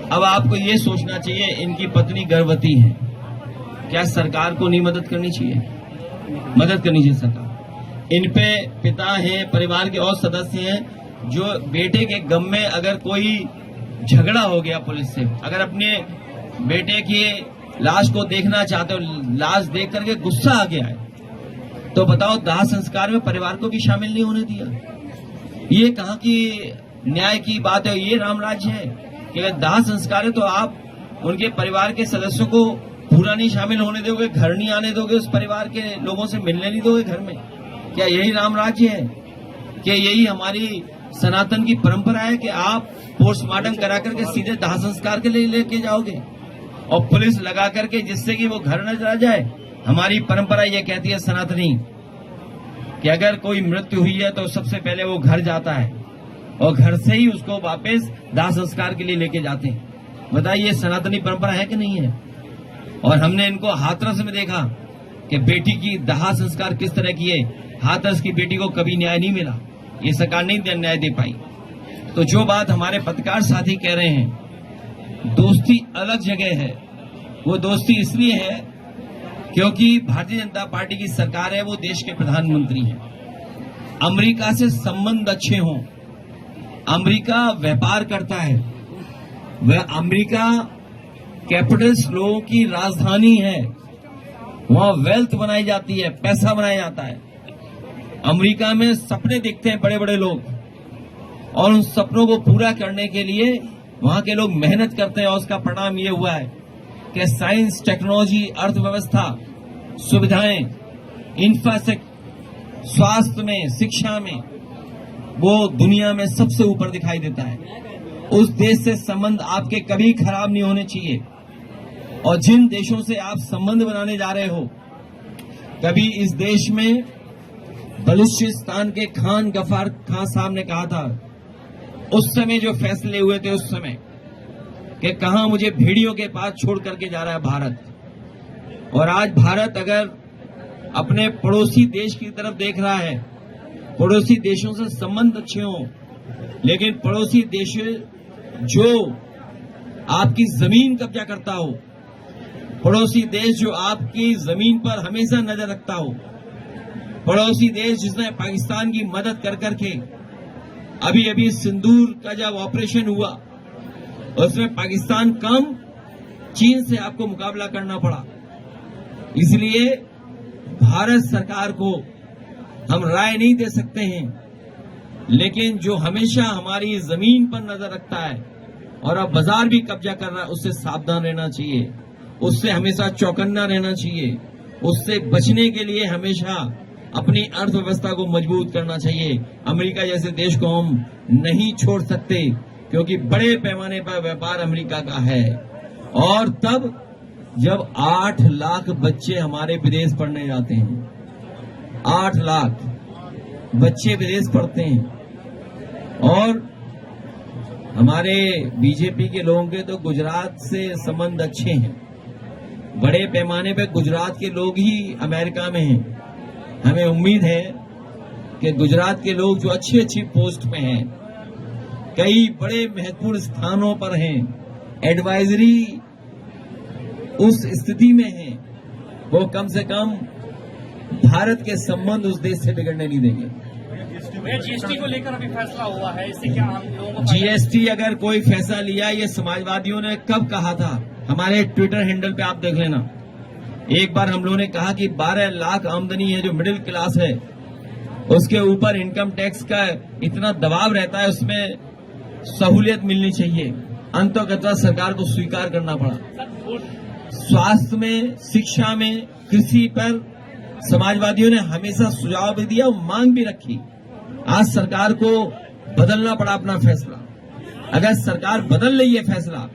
अब आपको ये सोचना चाहिए, इनकी पत्नी गर्भवती है, क्या सरकार को नहीं मदद करनी चाहिए? मदद करनी चाहिए सरकार। इन पे पिता है, परिवार के और सदस्य हैं जो बेटे के गम में अगर कोई झगड़ा हो गया पुलिस से, अगर अपने बेटे की लाश को देखना चाहते हो, लाश देख करके गुस्सा आ गया है, तो बताओ दाह संस्कार में परिवार को भी शामिल नहीं होने दिया। ये कहाँ की न्याय की बात है? ये राम राज्य है कि अगर दाह संस्कार है तो आप उनके परिवार के सदस्यों को पूरा नहीं शामिल होने दोगे, घर नहीं आने दोगे, उस परिवार के लोगों से मिलने नहीं दोगे घर में? क्या यही राम राज्य है? क्या यही हमारी सनातन की परंपरा है कि आप पोस्टमार्टम करा करके सीधे दाह संस्कार के लिए लेके जाओगे और पुलिस लगा करके, जिससे कि वो घर न चला जाए? हमारी परंपरा ये कहती है सनातनी कि अगर कोई मृत्यु हुई है तो सबसे पहले वो घर जाता है और घर से ही उसको वापस दाह संस्कार के लिए लेके जाते हैं। बताइए सनातनी परंपरा है कि नहीं है? और हमने इनको हाथरस में देखा कि बेटी की दाह संस्कार किस तरह किए। हाथरस की बेटी को कभी न्याय नहीं मिला, ये सरकार नहीं न्याय दे पाई। तो जो बात हमारे पत्रकार साथी कह रहे हैं, दोस्ती अलग जगह है। वो दोस्ती इसलिए है क्योंकि भारतीय जनता पार्टी की सरकार है, वो देश के प्रधानमंत्री हैं। अमेरिका से संबंध अच्छे हों। अमेरिका व्यापार करता है, वह अमेरिका कैपिटल्स लोगों की राजधानी है, वहां वेल्थ बनाई जाती है, पैसा बनाया जाता है। अमेरिका में सपने देखते हैं बड़े बड़े लोग और उन सपनों को पूरा करने के लिए वहां के लोग मेहनत करते हैं और उसका परिणाम ये हुआ है कि साइंस, टेक्नोलॉजी, अर्थव्यवस्था, सुविधाएं, इंफ्रास्ट्रक्चर, स्वास्थ्य में, शिक्षा में वो दुनिया में सबसे ऊपर दिखाई देता है। उस देश से संबंध आपके कभी खराब नहीं होने चाहिए। और जिन देशों से आप संबंध बनाने जा रहे हो, कभी इस देश में बलूचिस्तान के खान गफार खान साहब ने कहा था, उस समय जो फैसले हुए थे उस समय, कि कहां मुझे भेड़ियों के पास छोड़ करके जा रहा है भारत। और आज भारत अगर अपने पड़ोसी देश की तरफ देख रहा है, पड़ोसी देशों से संबंध अच्छे हों, लेकिन पड़ोसी देश जो आपकी जमीन कब्जा करता हो, पड़ोसी देश जो आपकी जमीन पर हमेशा नजर रखता हो, पड़ोसी देश जिसने पाकिस्तान की मदद कर करके, अभी अभी सिंदूर का जब ऑपरेशन हुआ उसमें पाकिस्तान कम, चीन से आपको मुकाबला करना पड़ा। इसलिए भारत सरकार को हम राय नहीं दे सकते हैं, लेकिन जो हमेशा हमारी जमीन पर नजर रखता है और अब बाजार भी कब्जा कर रहा है, उससे सावधान रहना चाहिए, उससे हमेशा चौकन्ना रहना चाहिए, उससे बचने के लिए हमेशा अपनी अर्थव्यवस्था को मजबूत करना चाहिए। अमेरिका जैसे देश को हम नहीं छोड़ सकते क्योंकि बड़े पैमाने पर व्यापार अमेरिका का है। और तब जब 8 लाख बच्चे हमारे विदेश पढ़ने जाते हैं, 8 लाख बच्चे विदेश पढ़ते हैं। और हमारे बीजेपी के लोगों के तो गुजरात से संबंध अच्छे हैं, बड़े पैमाने पर गुजरात के लोग ही अमेरिका में हैं। हमें उम्मीद है कि गुजरात के लोग जो अच्छी अच्छी पोस्ट पे हैं, कई बड़े महत्वपूर्ण स्थानों पर हैं, एडवाइजरी उस स्थिति में हैं, वो कम से कम भारत के संबंध उस देश से बिगड़ने नहीं देंगे। जीएसटी को लेकर अभी फैसला हुआ है, इससे क्या हम लोगों को? जीएसटी अगर कोई फैसला लिया, ये समाजवादियों ने कब कहा था? हमारे ट्विटर हैंडल पे आप देख लेना। एक बार हम लोगों ने कहा कि 12 लाख आमदनी है जो मिडिल क्लास है, उसके ऊपर इनकम टैक्स का इतना दबाव रहता है, उसमें सहूलियत मिलनी चाहिए। अंततः सरकार को स्वीकार करना पड़ा। स्वास्थ्य में, शिक्षा में, कृषि पर समाजवादियों ने हमेशा सुझाव भी दिया और मांग भी रखी। आज सरकार को बदलना पड़ा अपना फैसला। अगर सरकार बदल रही है फैसला,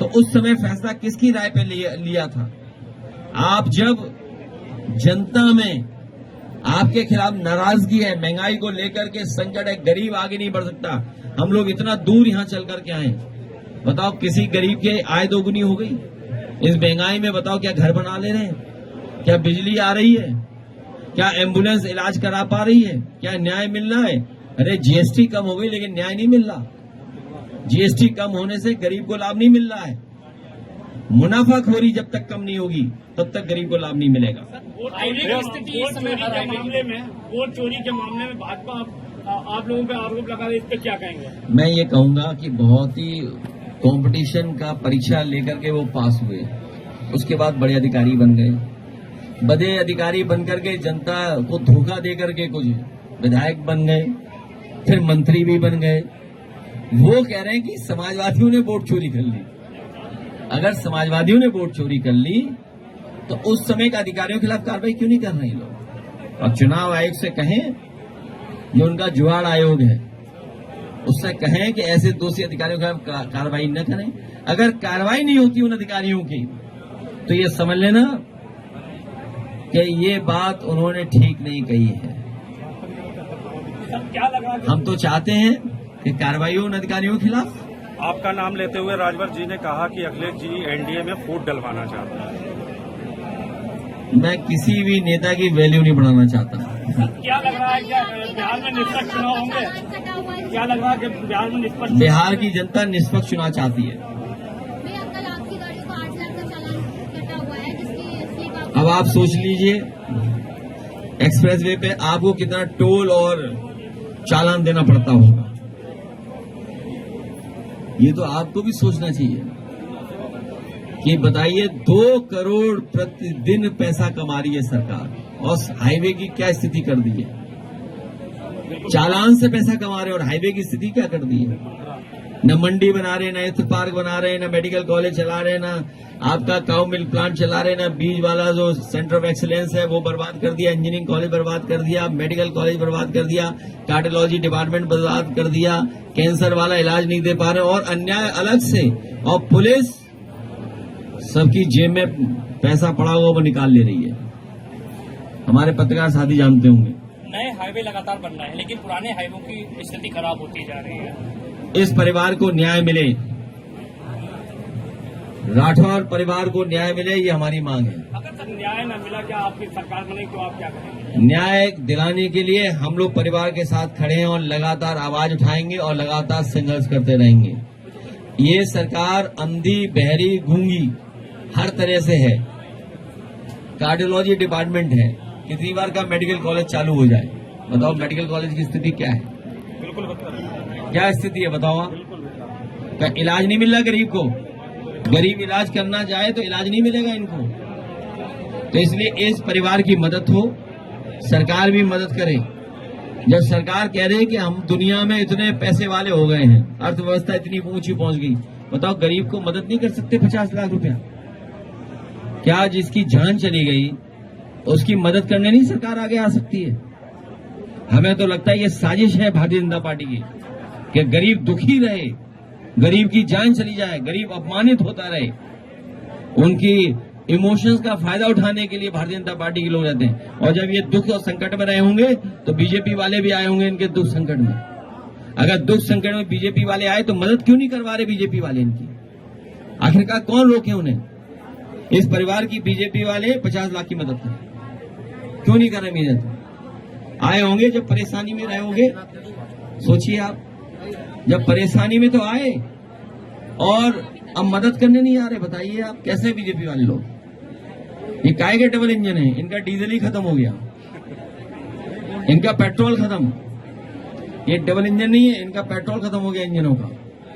तो उस समय फैसला किसकी राय पे लिया था? आप जब जनता में आपके खिलाफ नाराजगी है, महंगाई को लेकर के संकट है, गरीब आगे नहीं बढ़ सकता, हम लोग इतना दूर यहां चल करके आए, बताओ किसी गरीब की आय दोगुनी हो गई इस महंगाई में? बताओ क्या घर बना ले रहे हैं? क्या बिजली आ रही है? क्या एम्बुलेंस इलाज करा पा रही है? क्या न्याय मिल रहा है? अरे जीएसटी कम हो गई लेकिन न्याय नहीं मिल रहा। जीएसटी कम होने से गरीब को लाभ नहीं मिल रहा है। मुनाफाखोरी जब तक कम नहीं होगी तब तक गरीब को लाभ नहीं मिलेगा। हाईवे की स्थिति इस समय हर हाईवे की वोट चोरी के मामले में भाजपा आप लोगों पे आरोप लगा रही है, इस पे क्या कहेंगे? मैं ये कहूंगा कि बहुत ही कंपटीशन का परीक्षा लेकर के वो पास हुए, उसके बाद बड़े अधिकारी बन गए। बड़े अधिकारी बनकर के जनता को धोखा दे करके कुछ विधायक बन गए, फिर मंत्री भी बन गए। वो कह रहे हैं कि समाजवादियों ने वोट चोरी कर ली। अगर समाजवादियों ने वोट चोरी कर ली तो उस समय के अधिकारियों के खिलाफ कार्रवाई क्यों नहीं कर रहे हैं लोग? और चुनाव आयोग से कहें, जो उनका जुगाड़ आयोग है, उससे कहें कि ऐसे दोषी अधिकारियों के खिलाफ कार्रवाई न करें। अगर कार्रवाई नहीं होती उन अधिकारियों की तो ये समझ लेना कि ये बात उन्होंने ठीक नहीं कही है। क्या लग रहा है? हम तो चाहते हैं कि कार्रवाई हो उन अधिकारियों के खिलाफ। आपका नाम लेते हुए राजभर जी ने कहा कि अखिलेश जी एनडीए में फूट डलवाना चाहते हैं। मैं किसी भी नेता की वैल्यू नहीं बढ़ाना चाहता। क्या लग रहा है, क्या बिहार में निष्पक्ष चुनाव होंगे? क्या लग रहा है कि बिहार में निष्पक्ष? बिहार की जनता निष्पक्ष चुनाव चाहती है। अब आप सोच लीजिए, एक्सप्रेसवे पे आपको कितना टोल और चालान देना पड़ता होगा। ये तो आपको भी सोचना चाहिए कि बताइए 2 करोड़ प्रतिदिन पैसा कमा रही है सरकार और हाईवे की क्या स्थिति कर दी है। चालान से पैसा कमा रहे हैं और हाईवे की स्थिति क्या कर दी है। न मंडी बना रहे, न हेल्थ पार्क बना रहे, न मेडिकल कॉलेज चला रहे, न आपका काउ मिल्क प्लांट चला रहे, न बीज वाला जो सेंटर ऑफ एक्सीलेंस है वो बर्बाद कर दिया, इंजीनियरिंग कॉलेज बर्बाद कर दिया, मेडिकल कॉलेज बर्बाद कर दिया, कार्डियोलॉजी डिपार्टमेंट बर्बाद कर दिया, कैंसर वाला इलाज नहीं दे पा रहे और अन्याय अलग से। और पुलिस सबकी जेब में पैसा पड़ा हुआ वो निकाल ले रही है। हमारे पत्रकार साथी जानते होंगे, नए हाईवे लगातार बन रहे हैं लेकिन पुराने हाईवे की स्थिति खराब होती जा रही है। इस परिवार को न्याय मिले, राठौर परिवार को न्याय मिले, ये हमारी मांग है। अगर न्याय न मिला, क्या आपकी सरकार बनेगी तो आप क्या करेंगे? न्याय दिलाने के लिए हम लोग परिवार के साथ खड़े हैं और लगातार आवाज उठाएंगे और लगातार संघर्ष करते रहेंगे। ये सरकार अंधी, बहरी, गूंगी हर तरह से है। कार्डियोलॉजी डिपार्टमेंट है, कितनी बार का मेडिकल कॉलेज चालू हो जाए, बताओ मेडिकल कॉलेज की स्थिति क्या है? बिल्कुल क्या स्थिति है बताओ आप? क्या इलाज नहीं मिल रहा गरीब को? गरीब इलाज करना चाहे तो इलाज नहीं मिलेगा इनको। तो इसलिए इस परिवार की मदद हो, सरकार भी मदद करे। जब सरकार कह रही है कि हम दुनिया में इतने पैसे वाले हो गए हैं, अर्थव्यवस्था इतनी ऊंची पहुंच गई, बताओ गरीब को मदद नहीं कर सकते 50 लाख रुपया? क्या जिसकी जान चली गई उसकी मदद करने नहीं सरकार आगे आ सकती है? हमें तो लगता है ये साजिश है भारतीय जनता पार्टी की कि गरीब दुखी रहे, गरीब की जान चली जाए, गरीब अपमानित होता रहे। उनकी इमोशंस का फायदा उठाने के लिए भारतीय जनता पार्टी के लोग रहते हैं। और जब ये दुख और संकट में रहे होंगे तो बीजेपी वाले भी आए होंगे इनके दुख संकट में। अगर दुख संकट में बीजेपी वाले आए तो मदद क्यों नहीं करवा रहे बीजेपी वाले इनकी? आखिरकार कौन रोके उन्हें? इस परिवार की बीजेपी वाले 50 लाख की मदद करें, क्यों नहीं कर रहे मदद? आए होंगे जब परेशानी में रहे होंगे। सोचिए आप, जब परेशानी में तो आए और अब मदद करने नहीं आ रहे। बताइए आप कैसे बीजेपी वाले लोग? ये काहे के डबल इंजन है? इनका डीजल ही खत्म हो गया, इनका पेट्रोल खत्म। ये डबल इंजन नहीं है, इनका पेट्रोल खत्म हो गया इंजनों का।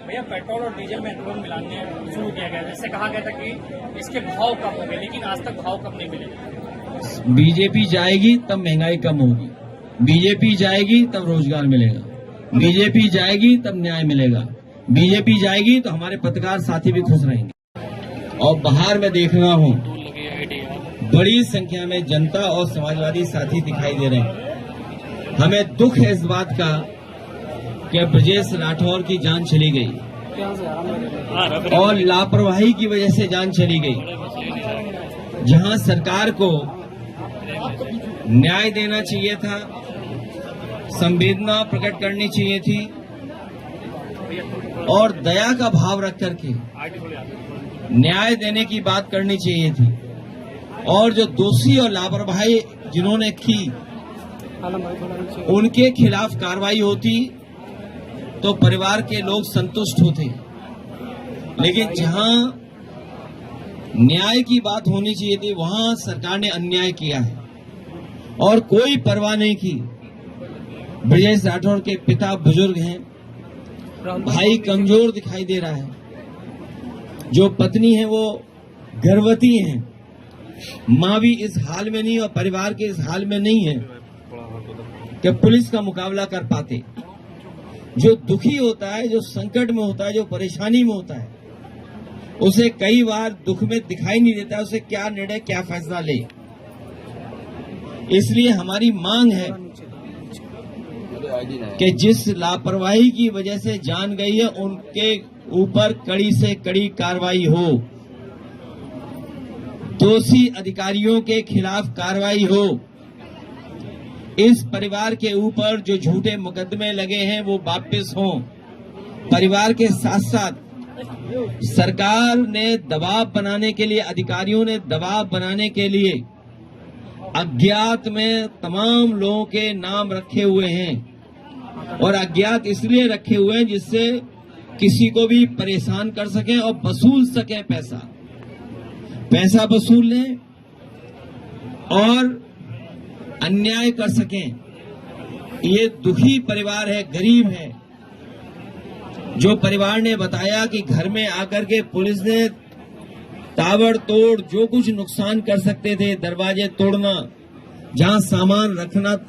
भैया पेट्रोल और डीजल में एथेनॉल मिलाने शुरू किया गया, जिससे कहा गया था कि इसके भाव कम हो गए, लेकिन आज तक भाव कम नहीं मिले। बीजेपी जाएगी तब महंगाई कम होगी, बीजेपी जाएगी तब रोजगार मिलेगा, बीजेपी जाएगी तब न्याय मिलेगा, बीजेपी जाएगी तो हमारे पत्रकार साथी भी खुश रहेंगे। और बाहर में देख रहा हूं बड़ी संख्या में जनता और समाजवादी साथी दिखाई दे रहे हैं। हमें दुख है इस बात का कि ब्रजेश राठौर की जान चली गई और लापरवाही की वजह से जान चली गई। जहां सरकार को न्याय देना चाहिए था, संवेदना प्रकट करनी चाहिए थी और दया का भाव रख करके न्याय देने की बात करनी चाहिए थी। और जो दोषी और लापरवाही जिन्होंने की उनके खिलाफ कार्रवाई होती तो परिवार के लोग संतुष्ट होते, लेकिन जहां न्याय की बात होनी चाहिए थी वहां सरकार ने अन्याय किया है और कोई परवाह नहीं की। ब्रजेश राठौड़ के पिता बुजुर्ग हैं, भाई कमजोर दिखाई दे रहा है, जो पत्नी है वो गर्भवती है, मां भी इस हाल में नहीं और परिवार के इस हाल में नहीं है कि पुलिस का मुकाबला कर पाते। जो दुखी होता है, जो संकट में होता है, जो परेशानी में होता है, उसे कई बार दुख में दिखाई नहीं देता उसे क्या निर्णय क्या फैसला ले। इसलिए हमारी मांग है कि जिस लापरवाही की वजह से जान गई है उनके ऊपर कड़ी से कड़ी कार्रवाई हो, दोषी अधिकारियों के खिलाफ कार्रवाई हो। इस परिवार के ऊपर जो झूठे मुकदमे लगे हैं वो वापस हों। परिवार के साथ साथ सरकार ने दबाव बनाने के लिए, अधिकारियों ने दबाव बनाने के लिए अज्ञात में तमाम लोगों के नाम रखे हुए हैं और अज्ञात इसलिए रखे हुए हैं जिससे किसी को भी परेशान कर सकें और वसूल सकें, पैसा वसूल लें और अन्याय कर सकें। ये दुखी परिवार है, गरीब है। जो परिवार ने बताया कि घर में आकर के पुलिस ने ताबड़तोड़ जो कुछ नुकसान कर सकते थे, दरवाजे तोड़ना, जहां सामान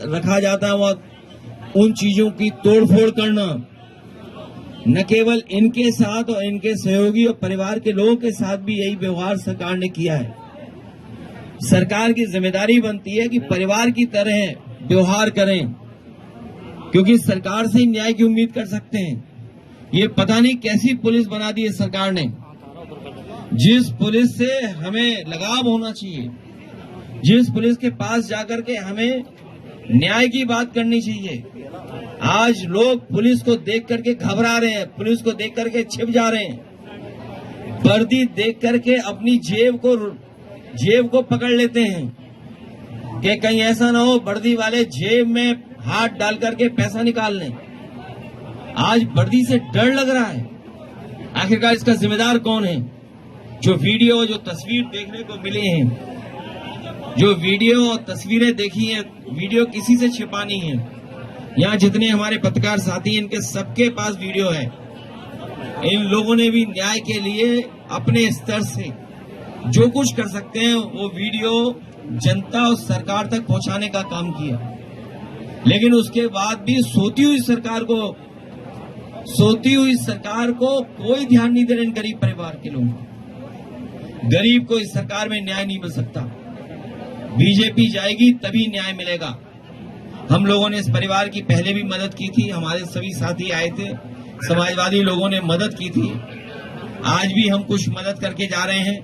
रखा जाता वहां उन चीजों की तोड़फोड़ करना, न केवल इनके साथ और इनके सहयोगी और परिवार के लोगों के साथ भी यही व्यवहार सरकार ने किया है। सरकार की जिम्मेदारी बनती है कि परिवार की तरह व्यवहार करें, क्योंकि सरकार से ही न्याय की उम्मीद कर सकते हैं। ये पता नहीं कैसी पुलिस बना दी है सरकार ने, जिस पुलिस से हमें लगाव होना चाहिए, जिस पुलिस के पास जाकर के हमें न्याय की बात करनी चाहिए। आज लोग पुलिस को देख करके घबरा रहे हैं, पुलिस को देख करके छिप जा रहे हैं, वर्दी देख करके अपनी जेब को पकड़ लेते हैं कि कहीं ऐसा ना हो वर्दी वाले जेब में हाथ डाल करके पैसा निकाल लें। आज वर्दी से डर लग रहा है। आखिरकार इसका जिम्मेदार कौन है? जो वीडियो, जो तस्वीर देखने को मिली है, जो वीडियो और तस्वीरें देखी हैं, वीडियो किसी से छिपा नहीं है। यहाँ जितने हमारे पत्रकार साथी हैं, इनके सबके पास वीडियो है। इन लोगों ने भी न्याय के लिए अपने स्तर से जो कुछ कर सकते हैं वो वीडियो जनता और सरकार तक पहुंचाने का काम किया, लेकिन उसके बाद भी सोती हुई सरकार को कोई ध्यान नहीं दे रहे इन गरीब परिवार के लोग। गरीब को इस सरकार में न्याय नहीं मिल सकता। बीजेपी जाएगी तभी न्याय मिलेगा। हम लोगों ने इस परिवार की पहले भी मदद की थी, हमारे सभी साथी आए थे, समाजवादी लोगों ने मदद की थी, आज भी हम कुछ मदद करके जा रहे हैं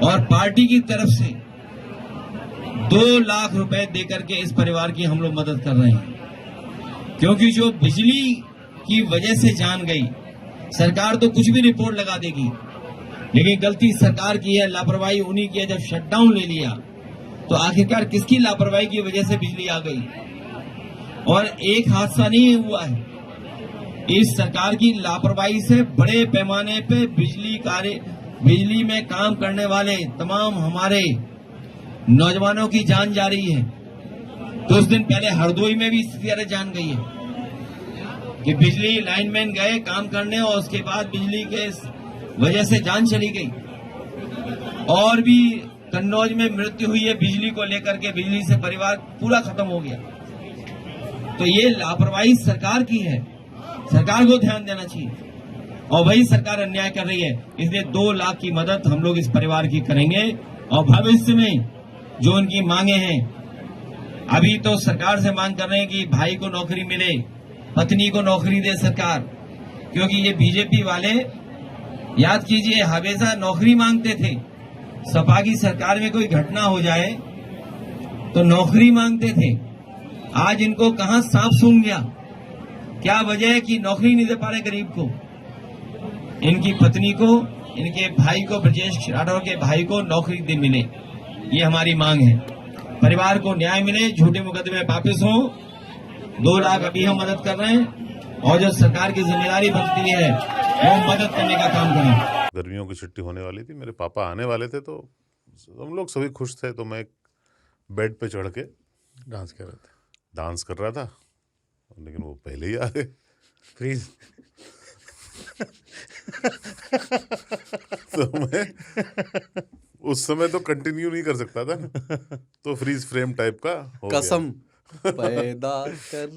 और पार्टी की तरफ से 2 लाख रुपए देकर के इस परिवार की हम लोग मदद कर रहे हैं। क्योंकि जो बिजली की वजह से जान गई, सरकार तो कुछ भी रिपोर्ट लगा देगी, लेकिन गलती सरकार की है, लापरवाही उन्हीं की है। जब शटडाउन ले लिया तो आखिरकार किसकी लापरवाही की वजह से बिजली आ गई? और एक हादसा नहीं हुआ है, इस सरकार की लापरवाही से बड़े पैमाने पे बिजली में काम करने वाले तमाम हमारे नौजवानों की जान जा रही है। कुछ दिन पहले हरदोई में भी इसी तरह जान गई है कि बिजली लाइनमैन गए काम करने और उसके बाद बिजली के वजह से जान चली गई। और भी कन्नौज में मृत्यु हुई है बिजली को लेकर के, बिजली से परिवार पूरा खत्म हो गया। तो ये लापरवाही सरकार की है, सरकार को ध्यान देना चाहिए और वही सरकार अन्याय कर रही है। इसलिए 2 लाख की मदद हम लोग इस परिवार की करेंगे और भविष्य में जो उनकी मांगे हैं, अभी तो सरकार से मांग कर रहे हैं कि भाई को नौकरी मिले, पत्नी को नौकरी दे सरकार, क्योंकि ये बीजेपी वाले याद कीजिए हमेशा नौकरी मांगते थे। सपा की सरकार में कोई घटना हो जाए तो नौकरी मांगते थे। आज इनको कहां सांप सूंघ गया? क्या वजह है कि नौकरी नहीं दे पा रहे गरीब को? इनकी पत्नी को, इनके भाई को, ब्रजेश राठौर के भाई को नौकरी दे मिले, ये हमारी मांग है। परिवार को न्याय मिले, झूठे मुकदमे वापस हो। 2 लाख अभी हम मदद कर रहे हैं और जो सरकार की जिम्मेदारी बनती है वो मदद करने का काम करें। गर्मियों की छुट्टी होने वाली थी, मेरे पापा आने वाले थे, तो हम लोग सभी खुश थे। तो मैं बेड पे चढ़ के डांस कर रहे थे, डांस कर रहा था, लेकिन वो पहले ही आ गए। फ्रीज। तो मैं उस समय तो कंटिन्यू नहीं कर सकता था ना, तो फ्रीज फ्रेम टाइप का हो गया। कसम पैदा कर